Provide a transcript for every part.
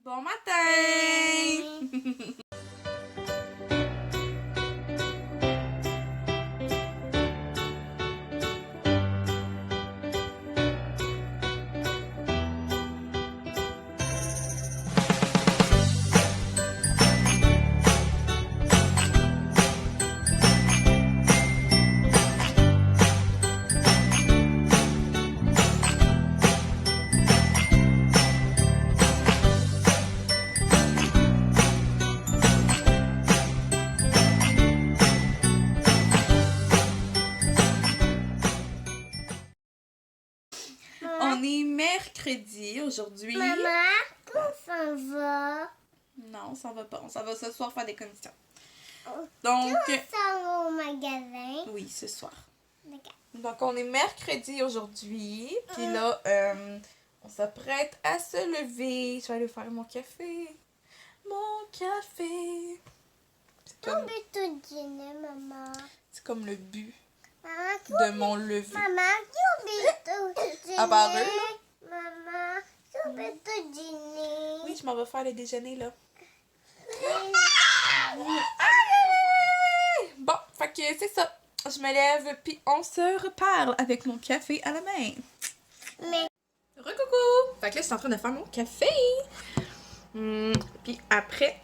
Bon matin! On est mercredi aujourd'hui. Maman, on s'en va. Non, on s'en va pas. On s'en va ce soir faire des commissions. Donc, On s'en va au magasin. oui, ce soir. D'accord. Donc, on est mercredi aujourd'hui. Puis là, on s'apprête à se lever. Je vais aller faire mon café. Mon café. C'est On comme, peut tout dîner, maman. c'est comme le but Maman, de mon lever. maman, on peut tout dîner. À part deux, là? Maman, on peut tout dîner. Oui, je m'en vais faire le déjeuner, là. Bon, fait que c'est ça. Je me lève, puis on se reparle avec mon café à la main. Mais Recoucou! Fait que là, je suis en train de faire mon café. Puis après,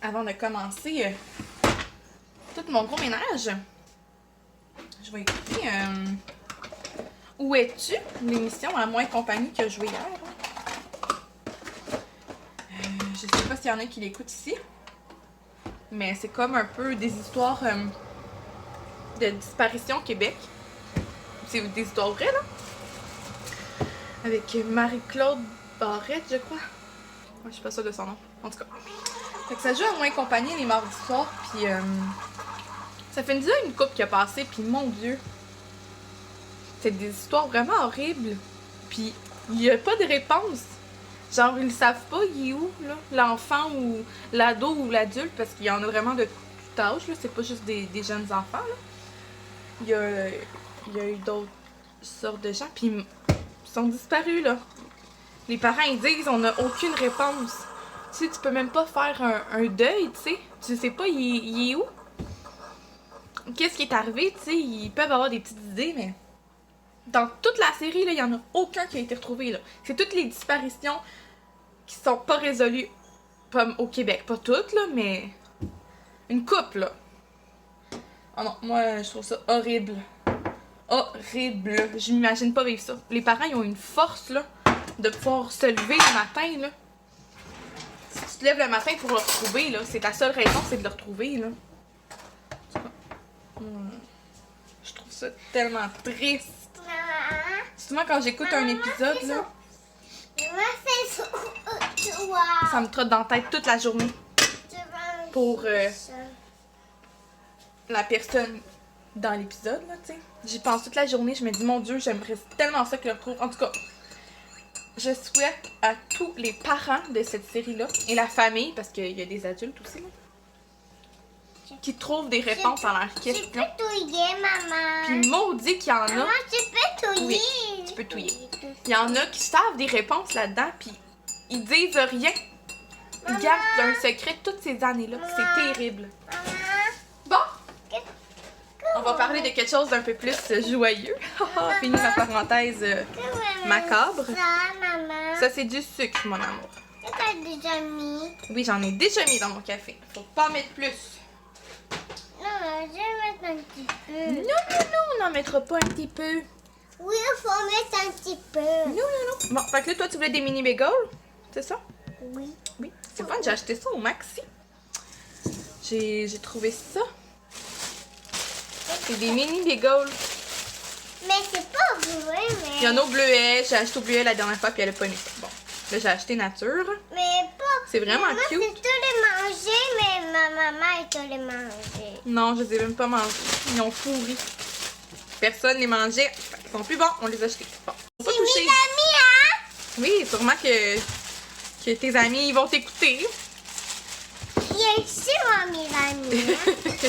avant de commencer tout mon gros ménage, je vais écouter Où es-tu? L'émission à moins compagnie que je joué hier. Je sais pas s'il y en a qui l'écoutent ici. Mais c'est comme un peu des histoires de disparition au Québec. C'est des histoires vraies, là. Avec Marie-Claude Barrette, je crois. Ouais, je suis pas sûre de son nom. En tout cas. Fait que ça joue à moins compagnie les mardis soirs. Puis ça fait déjà une couple qui a passé. Puis mon Dieu. C'est des histoires vraiment horribles. Puis il y a pas de réponse. Genre, ils savent pas il est où, là, l'enfant ou l'ado ou l'adulte, parce qu'il y en a vraiment de tout âge, là. C'est pas juste des jeunes enfants, là. Il y a eu d'autres sortes de gens, puis ils sont disparus, là. Les parents, ils disent, on n'a aucune réponse. Tu sais, tu peux même pas faire un deuil, tu sais. Tu sais pas, il est où? Qu'est-ce qui est arrivé, tu sais. Ils peuvent avoir des petites idées, mais... Dans toute la série, là, il y en a aucun qui a été retrouvé, là. C'est toutes les disparitions qui sont pas résolues au Québec. Pas toutes, là, mais... Une couple, là. Oh non, moi, je trouve ça horrible. Horrible. Je m'imagine pas vivre ça. Les parents, ils ont une force, là, de pouvoir se lever le matin, là. Si tu te lèves le matin pour le retrouver, là, c'est ta seule raison, c'est de le retrouver, là. Je trouve ça tellement triste. maman, Souvent, quand j'écoute un épisode, là, maman, fais ça. Toi. ça me trotte dans la tête toute la journée pour la personne dans l'épisode, là, tu sais. J'y pense toute la journée, je me dis, mon Dieu, j'aimerais tellement ça que le retrouve. En tout cas, je souhaite à tous les parents de cette série-là, et la famille, parce qu'il y a des adultes aussi, là, qui trouvent des réponses à leurs Tu questions. peux touiller, maman. Puis maudit qu'il y en a, Maman, tu peux touiller. Oui, tu peux touiller. Il y en a qui savent des réponses là-dedans, puis ils disent rien. Ils gardent un secret toutes ces années-là. C'est terrible. Maman, Bon, on va parler de quelque chose d'un peu plus joyeux. Fini ma parenthèse macabre. ça, maman. Ça, c'est du sucre, mon amour. Tu as déjà mis. Oui, j'en ai déjà mis dans mon café. Faut pas en mettre plus. Non, je vais mettre un petit peu. Non, non, non, on n'en mettra pas un petit peu. Oui, il faut mettre un petit peu. Non, non, non. Bon, fait que là, toi, tu voulais des mini bagels? C'est ça? Oui. Oui. C'est fun, j'ai acheté ça au Maxi. J'ai trouvé ça. C'est des mini bagels. Mais c'est pas bleu, mais. Il y en a au bleuet. J'ai acheté au bleuet la dernière fois, puis elle a pas aimé ça. Bon, là, j'ai acheté nature. Mais pas. C'est vraiment Maman, cute. c'est tous les manger, mais ma maman, elle te les manger. Non, je les ai même pas mangés. Ils ont pourri. Personne les mangeait. Ils sont plus bons, on les a achetés. Bon, faut pas C'est mes toucher. amis, hein? Oui, sûrement que tes amis ils vont t'écouter. Bien sûr, mes amis. Hein?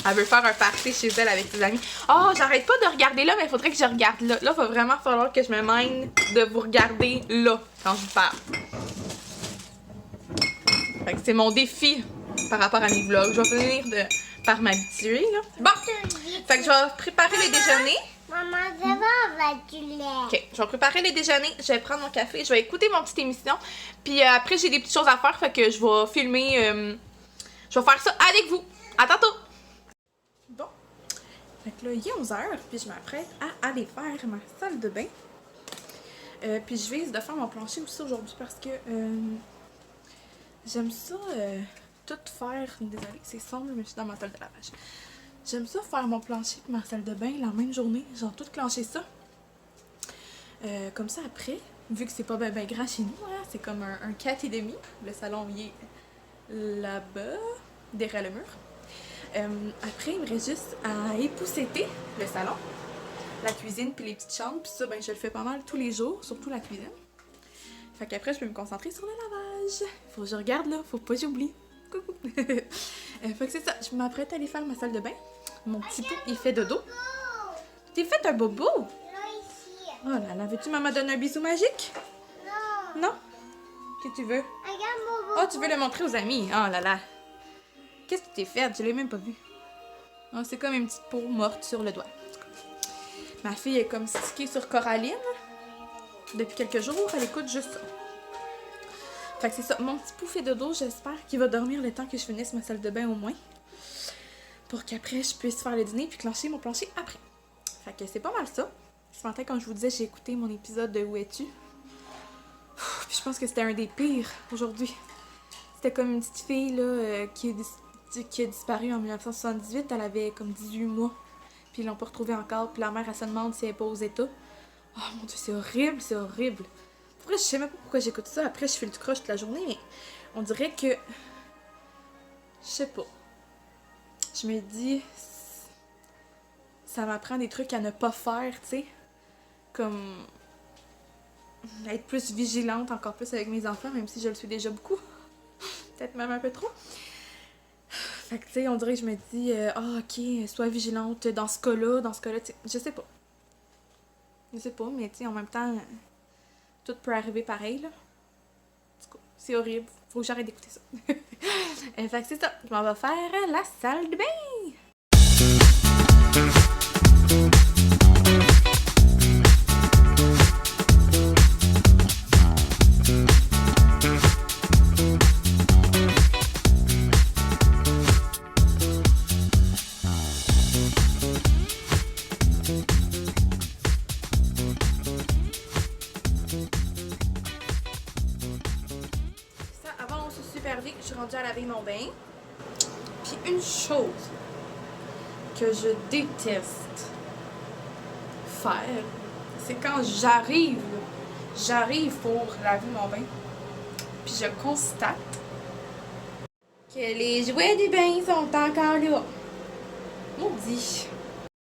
Elle veut faire un party chez elle avec ses amis. Oh, j'arrête pas de regarder là, mais il faudrait que je regarde là. Là, il va vraiment falloir que je me mène de vous regarder là, quand je vous parle. Fait que c'est mon défi par rapport à mes vlogs. Je vais finir par m'habituer, là. Bon! Fait que je vais préparer les déjeuners. Maman, ça va avec du lait. Ok, je vais préparer les déjeuners. Je vais prendre mon café. Je vais écouter mon petite émission. Puis après, j'ai des petites choses à faire. Fait que je vais filmer. Je vais faire ça avec vous. À tantôt! Bon. Fait que là, il est 11h. Puis je m'apprête à aller faire ma salle de bain. Puis je vais de faire mon plancher aussi aujourd'hui parce que j'aime ça tout faire. Désolée, c'est sombre, mais je suis dans ma salle de lavage. J'aime ça faire mon plancher et ma salle de bain la même journée. Genre tout clencher ça. Comme ça après, vu que c'est pas ben grand chez nous, hein, c'est comme un 4,5. Le salon il est là-bas, derrière le mur. Après, il me reste juste à épousseter le salon, la cuisine puis les petites chambres. Puis ça, ben je le fais pas mal tous les jours, surtout la cuisine. Fait qu'après, je peux me concentrer sur le lavage. Faut que je regarde là, faut pas que j'oublie. Coucou! Fait que c'est ça, je m'apprête à aller faire ma salle de bain. Mon petit pot, il fait dodo. T'es fait un bobo? Là, ici. Oh là là, veux-tu maman donner un bisou magique? Non. Non? Qu'est-ce que tu veux? Regarde, Bobo. Oh, tu veux le montrer aux amis? Oh là là. Qu'est-ce que tu t'es fait? Je l'ai même pas vu. Oh, c'est comme une petite peau morte sur le doigt. Ma fille est comme stickée sur Coraline. Depuis quelques jours, elle écoute juste ça. Fait que c'est ça, mon petit pouf fait dodo, j'espère qu'il va dormir le temps que je finisse ma salle de bain au moins. Pour qu'après, je puisse faire le dîner puis clencher mon plancher après. Fait que c'est pas mal ça. Ce matin, comme je vous disais, j'ai écouté mon épisode de Où es-tu? Puis je pense que c'était un des pires aujourd'hui. C'était comme une petite fille là, qui a disparu en 1978. Elle avait comme 18 mois. Puis ils l'ont pas retrouvée encore. Puis la mère, elle se demande si elle est pas aux États. Oh mon Dieu, c'est horrible, c'est horrible. Après, je sais même pas pourquoi j'écoute ça. Après, je fais le croche toute la journée, mais on dirait que... Je sais pas. Je me dis... Ça m'apprend des trucs à ne pas faire, tu sais. Comme... être plus vigilante, encore plus avec mes enfants, même si je le suis déjà beaucoup. Peut-être même un peu trop. Fait que, tu sais, on dirait que je me dis... ok, sois vigilante dans ce cas-là, tu sais. Je sais pas. Je sais pas, mais tu sais, en même temps... Tout peut arriver pareil, là. En tout cas, c'est horrible. Faut que j'arrête d'écouter ça. Fait que c'est ça. Je m'en vais faire la salle de bain. Je suis rendue à laver mon bain. Puis une chose que je déteste faire, c'est quand j'arrive pour laver mon bain, puis je constate que les jouets du bain sont encore là. Maudit.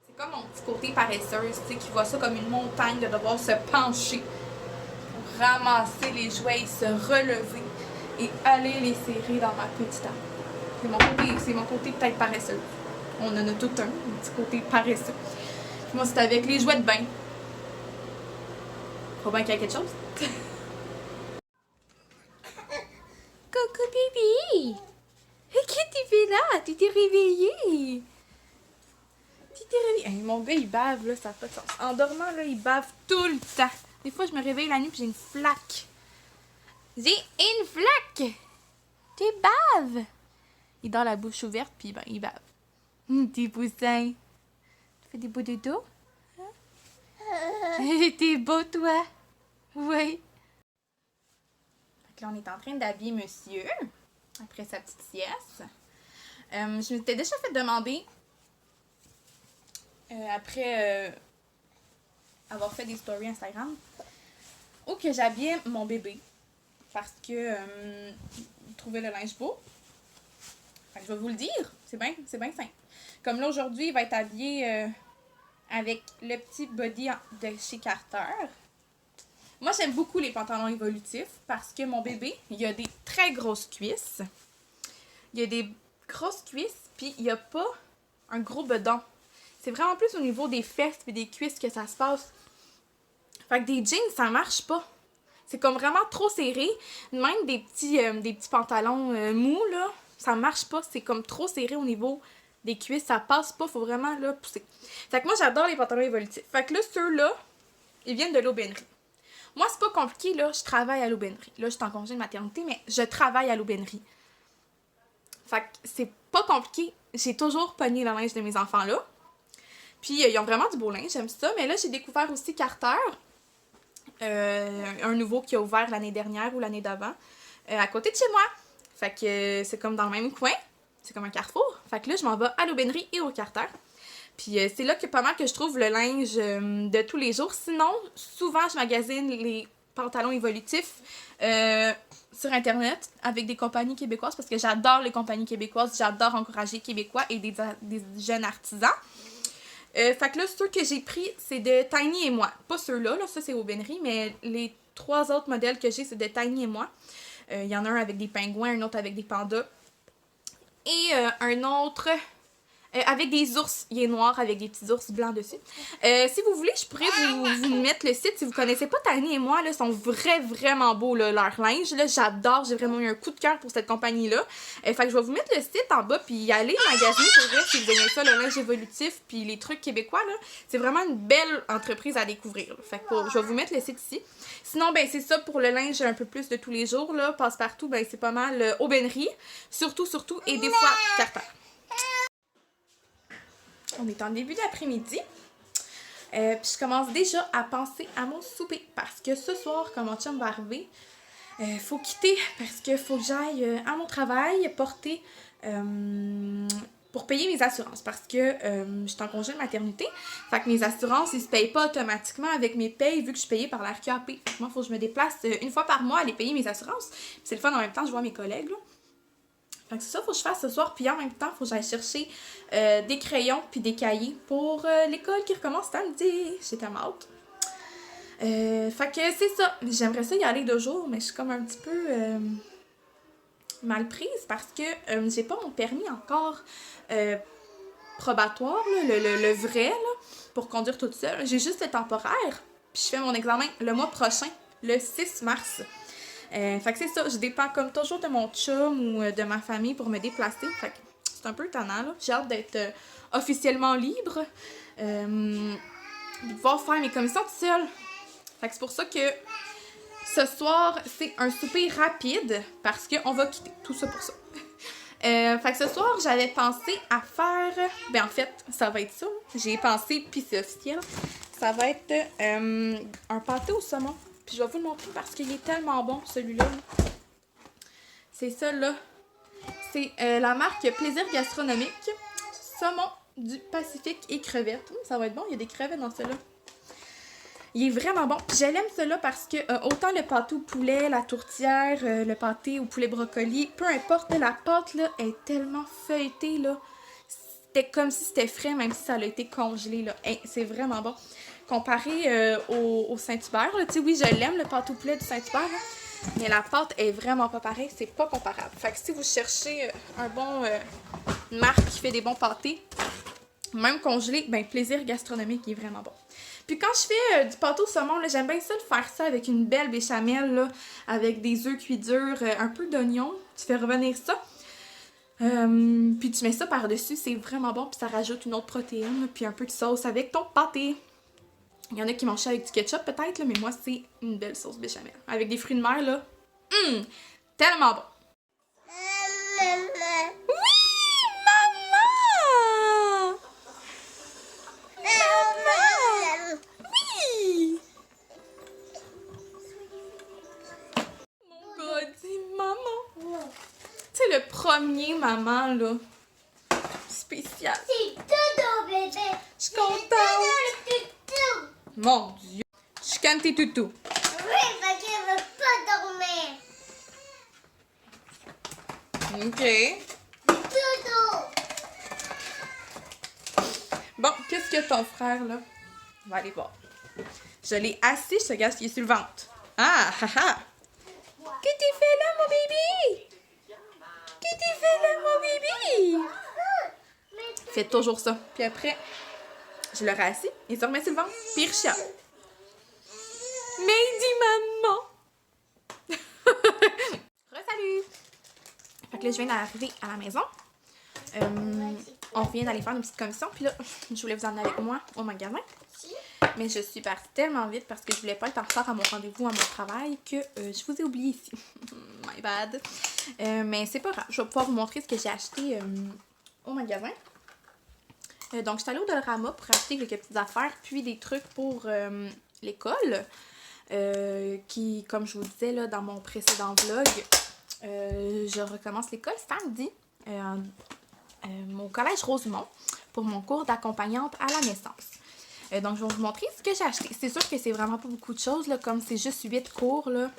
C'est comme mon petit côté paresseuse, tu sais, qui voit ça comme une montagne de devoir se pencher pour ramasser les jouets et se relever et aller les serrer dans ma petite arme. C'est mon côté peut-être paresseux. On en a tout un petit côté paresseux. Puis moi, c'est avec les jouets de bain. Faut bien qu'il y ait quelque chose. Coucou bébé! Qu'est-ce que tu fais là? Tu t'es réveillé? Hey, mon gars, il bave, là, ça n'a pas de sens. En dormant, là, il bave tout le temps. Des fois, je me réveille la nuit et j'ai une flaque. J'ai une flaque! Tu baves! Il dort la bouche ouverte, puis ben, il bave. T'es poussin. Tu fais des beaux dodos? Hein? T'es beau, toi? Oui. Fait que là, on est en train d'habiller monsieur, après sa petite sieste. Je m'étais déjà fait demander, après avoir fait des stories Instagram, où que j'habillais mon bébé. Parce que il trouvait le linge beau. Fait que je vais vous le dire. C'est bien simple. Comme là, aujourd'hui, il va être habillé avec le petit body de chez Carter. Moi, j'aime beaucoup les pantalons évolutifs parce que mon bébé, il a des très grosses cuisses. Il a des grosses cuisses, puis il n'y a pas un gros bedon. C'est vraiment plus au niveau des fesses et des cuisses que ça se passe. Fait que des jeans, ça marche pas. C'est comme vraiment trop serré. Même des petits pantalons mous, là, ça marche pas. C'est comme trop serré au niveau des cuisses. Ça passe pas. Faut vraiment, là, pousser. Fait que moi, j'adore les pantalons évolutifs. Fait que là, ceux-là, ils viennent de l'aubainerie. Moi, c'est pas compliqué, là. Je travaille à l'aubainerie. Là, je suis en congé de maternité, mais je travaille à l'aubainerie. Fait que c'est pas compliqué. J'ai toujours pogné le linge de mes enfants là. Puis ils ont vraiment du beau linge, j'aime ça. Mais là, j'ai découvert aussi Carter. Un nouveau qui a ouvert l'année dernière ou l'année d'avant. À côté de chez moi. Fait que c'est comme dans le même coin. C'est comme un carrefour. Fait que là, je m'en vais à l'aubainerie et au Carter. Puis c'est là que pas mal que je trouve le linge de tous les jours. Sinon, souvent, je magasine les pantalons évolutifs sur Internet avec des compagnies québécoises parce que j'adore les compagnies québécoises. J'adore encourager les Québécois et des jeunes artisans. Fait que là, ceux que j'ai pris, c'est de Tiny et moi. Pas ceux-là, là, ça c'est aubainerie, mais les 3 autres modèles que j'ai, c'est de Tiny et moi. Il y en a un avec des pingouins, un autre avec des pandas. Et un autre avec des ours. Il est noir avec des petits ours blancs dessus. Si vous voulez, je pourrais vous mettre le site. Si vous connaissez pas Tiny et moi, là, sont vraiment beaux, là, leur linge. Là, j'adore. J'ai vraiment eu un coup de cœur pour cette compagnie-là. Fait que je vais vous mettre le site en bas. Puis allez magasiner pour vrai si vous aimez ça, le linge évolutif. Puis les trucs québécois, là. C'est vraiment une belle entreprise à découvrir. Là. Fait que je vais vous mettre le site ici. Sinon, ben c'est ça pour le linge un peu plus de tous les jours. Là. Passe-partout, ben c'est pas mal aubainerie. Surtout. Et des fois, Carter. On est en début d'après-midi. Puis je commence déjà à penser à mon souper. Parce que ce soir, quand mon chum va arriver, faut quitter. Parce que faut que j'aille à mon travail porter pour payer mes assurances. Parce que je suis en congé de maternité. Fait que mes assurances, ils se payent pas automatiquement avec mes payes vu que je suis payée par la RQAP. Moi, il faut que je me déplace une fois par mois à aller payer mes assurances. Puis c'est le fun en même temps, je vois mes collègues, là. Fait que c'est ça, faut que je fasse ce soir. Puis en même temps, faut que j'aille chercher des crayons puis des cahiers pour l'école qui recommence samedi. J'ai tellement hâte. Fait que c'est ça. J'aimerais ça y aller 2 jours, mais je suis comme un petit peu mal prise parce que j'ai pas mon permis encore probatoire, là, le vrai, là, pour conduire toute seule. J'ai juste le temporaire. Puis je fais mon examen le mois prochain, le 6 mars. Fait que c'est ça, je dépends comme toujours de mon chum ou de ma famille pour me déplacer. Fait que c'est un peu étonnant, là. J'ai hâte d'être officiellement libre. De pouvoir faire mes commissions toute seule. Fait que c'est pour ça que ce soir, c'est un souper rapide parce qu'on va quitter. Tout ça pour ça. Fait que ce soir, j'avais pensé à faire... Ben en fait, ça va être ça. J'ai pensé, puis c'est officiel. Ça va être un pâté au saumon. Puis je vais vous le montrer parce qu'il est tellement bon, celui-là. C'est ça, là. C'est la marque Plaisir Gastronomique. Saumon du Pacifique et crevettes. Ça va être bon, il y a des crevettes dans celui-là. Il est vraiment bon. Puis je l'aime celui-là parce que autant le pâté au poulet, la tourtière, le pâté au poulet brocoli, peu importe, la pâte, là, est tellement feuilletée, là. C'était comme si c'était frais, même si ça a été congelé, là. Hey, c'est vraiment bon. Comparé au Saint-Hubert, tu sais, oui, je l'aime, le pâté au poulet du Saint-Hubert, là, mais la pâte est vraiment pas pareille, c'est pas comparable. Fait que si vous cherchez un bon marque qui fait des bons pâtés, même congelé, ben Plaisir Gastronomique, il est vraiment bon. Puis quand je fais du pâté au saumon, là, j'aime bien ça de faire ça avec une belle béchamel, là, avec des œufs cuits durs, un peu d'oignon, tu fais revenir ça. Puis tu mets ça par-dessus, c'est vraiment bon, puis ça rajoute une autre protéine, puis un peu de sauce avec ton pâté. Il y en a qui mangent ça avec du ketchup peut-être, là, mais moi c'est une belle sauce béchamel. Avec des fruits de mer, là, tellement bon. Oui, maman! Maman! Oui! Mon gars dit maman. Tu sais, le premier maman, là, spécial. C'est tout, bébé. Je suis contente. Mon Dieu. Je calme tes toutous. Oui, parce qu'elle veut pas dormir. OK. Dodo. Bon, qu'est-ce que ton frère, là? On va aller voir. Je l'ai assis, je te regarde ce qui est sur le ventre. Ah, haha. Qu'est-ce que tu fais là, mon bébé? Qu'est-ce que tu fais là, mon bébé? Fais toujours ça. Puis après, je le rassis, il se remet sur le ventre, puis il rechiale. Mais il dit maman. là, je viens d'arriver à la maison. On vient d'aller faire une petite commission. Puis là, je voulais vous emmener avec moi au magasin. Mais je suis partie tellement vite parce que je voulais pas être en retard à mon rendez-vous à mon travail que je vous ai oublié ici. My bad. Mais c'est pas grave. Je vais pouvoir vous montrer ce que j'ai acheté au magasin. Donc, je suis allée au Dollarama pour acheter quelques petites affaires, puis des trucs pour l'école. Qui, comme je vous disais là, dans mon précédent vlog, je recommence l'école samedi au collège Rosemont pour mon cours d'accompagnante à la naissance. Donc, je vais vous montrer ce que j'ai acheté. C'est sûr que c'est vraiment pas beaucoup de choses, là, comme c'est juste 8 cours, là.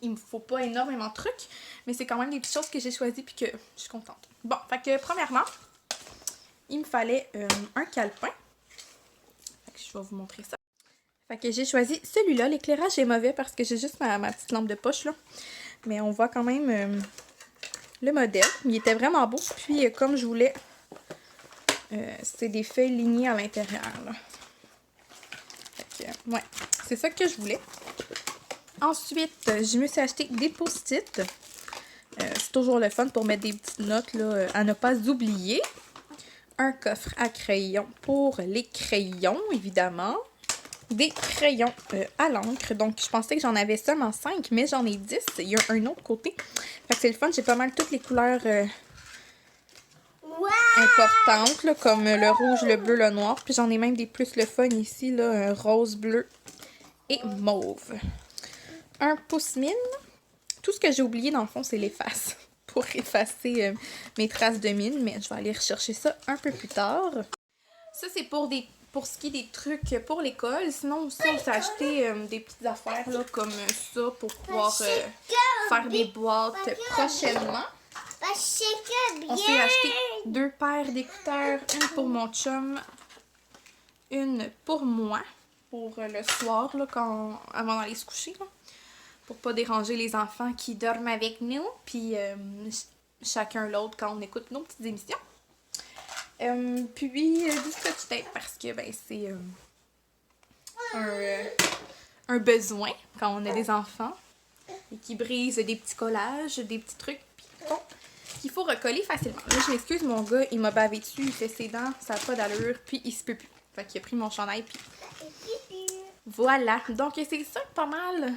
Il me faut pas énormément de trucs, mais c'est quand même des petites choses que j'ai choisies puis que je suis contente. Bon, fait que premièrement, il me fallait un calepin. Fait que je vais vous montrer ça. Fait que j'ai choisi celui-là. L'éclairage est mauvais parce que j'ai juste ma petite lampe de poche, là. Mais on voit quand même le modèle. Il était vraiment beau. Puis, comme je voulais, c'est des feuilles lignées à l'intérieur, là. Fait que, ouais, c'est ça que je voulais. Ensuite, je me suis acheté des post-it. C'est toujours le fun pour mettre des petites notes là, à ne pas oublier. Un coffre à crayons pour les crayons, évidemment. Des crayons à l'encre. Donc, je pensais que j'en avais seulement 5, mais j'en ai 10. Il y a un autre côté. Fait que c'est le fun. J'ai pas mal toutes les couleurs importantes, là, comme le rouge, le bleu, le noir. Puis j'en ai même des plus le fun ici, là, rose, bleu et mauve. Un pouce-mine. Tout ce que j'ai oublié, dans le fond, c'est l'efface. Pour effacer mes traces de mine. Mais je vais aller rechercher ça un peu plus tard. Ça, c'est pour ce qui est des trucs pour l'école. Sinon, aussi, on s'est acheté des petites affaires là, comme ça pour pouvoir faire des boîtes prochainement. On s'est acheté 2 paires d'écouteurs. Une pour mon chum. Une pour moi. Pour le soir, là, avant d'aller se coucher. Là. Pour pas déranger les enfants qui dorment avec nous. Puis chacun l'autre quand on écoute nos petites émissions. Puis du scotch tape parce que ben c'est un besoin quand on a des enfants et qui brisent des petits collages, des petits trucs bon, qu'il faut recoller facilement. Là, je m'excuse, mon gars, il m'a bavé dessus, il fait ses dents, ça n'a pas d'allure, puis il se peut plus. Fait qu'il a pris mon chandail, puis voilà. Donc, c'est ça pas mal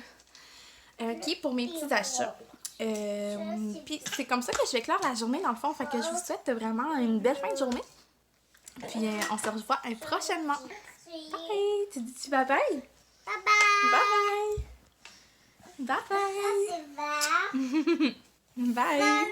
qui est pour mes petits achats. Puis c'est comme ça que je vais clore la journée dans le fond. Fait que je vous souhaite vraiment une belle fin de journée. Puis on se revoit prochainement. Bye! Tu dis bye bye? Bye bye. Bye bye! Bye bye! Bye!